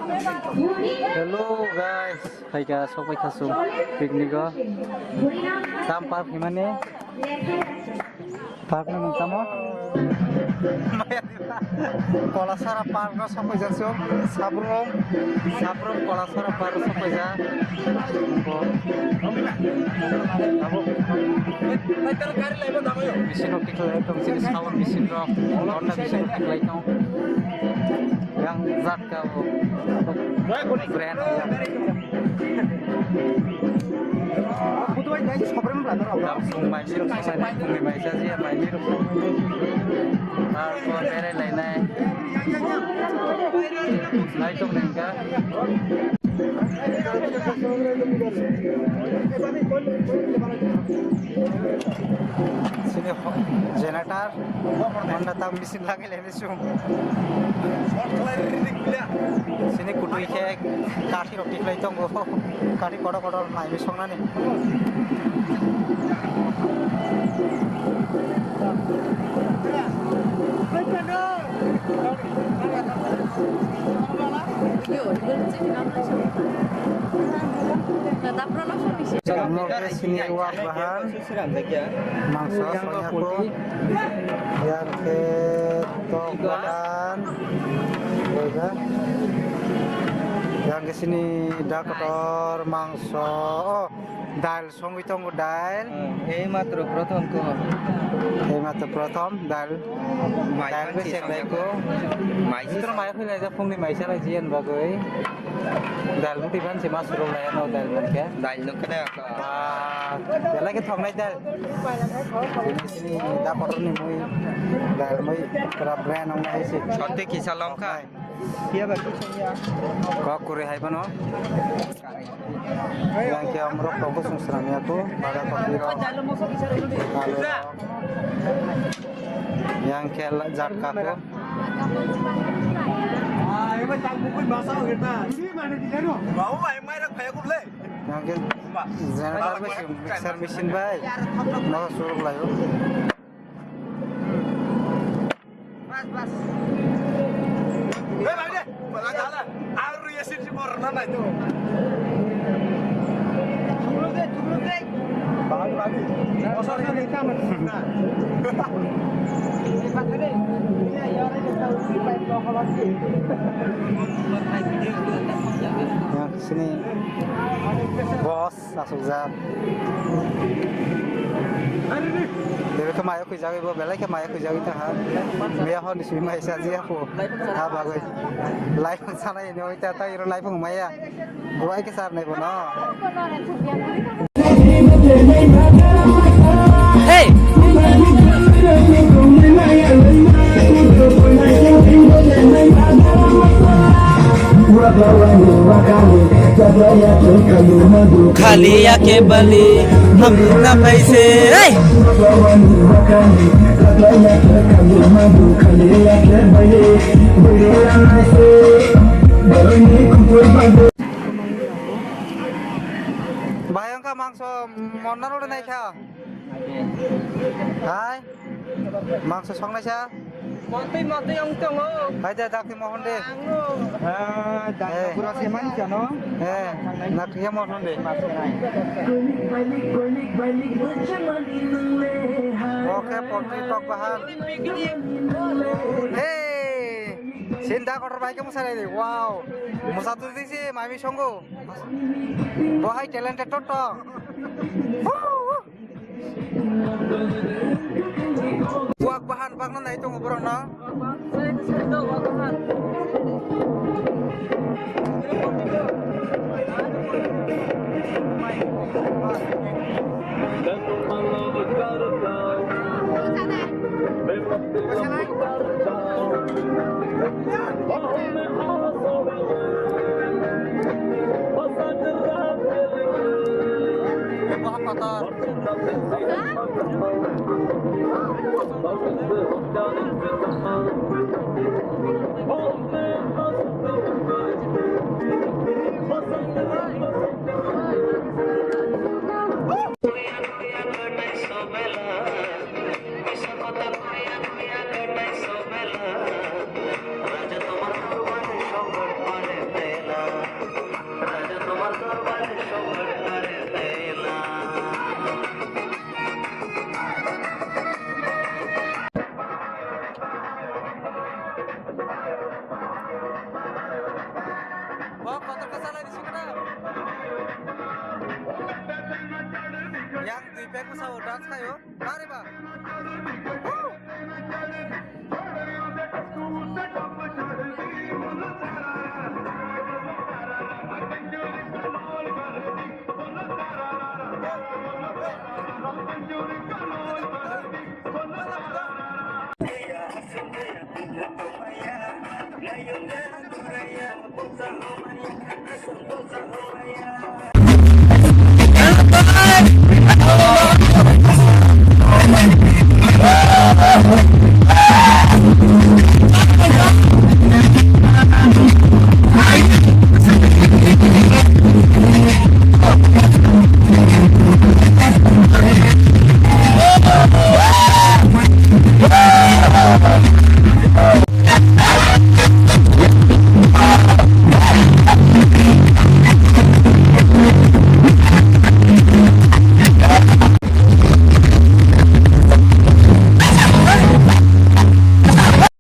Hello guys, hai guys, sampai kasum piknik go. Sampai gimana? Park na mengtamo. Kolasara park na sampai jasum. Sabrum kolasara park sampai ja. Mesin optik lagi tu, mesin sound mesin rock, Honda mesin optik lagi tu. Yang zat kau brand langsung main mirip sama ini main saja main mirip kalau mere lainnya lain tu mereka sini generator Honda tak mesin lagi lagi sini kudu ikhek kaki roti kelai tong kaki kotor main misong nani sini uang bahan mangsa soalnya aku yang ke tokoan yang ke sini dah kotor mangsa dal song itu dal matra pratham dal besek leko itu mai khile ja phung ni mai sa la jian ba goi dal mu tiban si mas ro la no dal ban ke dal no kada ka ya lagi thong nai dal sini da kotor ni mui dal mui pra brand ong nai si chote ki salam ka dia bagi saya kok kure hai bano yang ke amrok toko sungsrami aku pada kopiro yang ke zat kako yang ke generator mesin mixer mesin baik mau suruh lah yuk bas bang deh, jalan. Aru ya sini corner na itu. Cukup deh. Bang lagi. Kosongnya kita mana? Ini pakai deh. Ini ya orang yang tahu pipe lokal lagi. Yang sini bos langsung zat. Dari kemaya aku jauh ibu belai kemaya aku jauh itu ha. Biar hon di sini mai saja aku. Ha bagus. Live sana ini oh itu tahu live kemaya. Gua ke sana ibu no. Hey. खाली आके बली हम ना पैसे bayang ka mangso monar udah naik ya hai mangso song naik ya mati yang tengok aja dak mohon deh dak kurasi man jano nak ya mohon deh oke porti tok bahan Sinda kotor baik kamu sana ini, wow, musa tuh sih, mami songgo, wahai talented toto, buat bahan bangunan itu ngobrol na, kotor. ব্যাক মোসাও ডান্স খায়ো আরে বা Ayun na, turaya, punta ho maya, asun punta ho maya.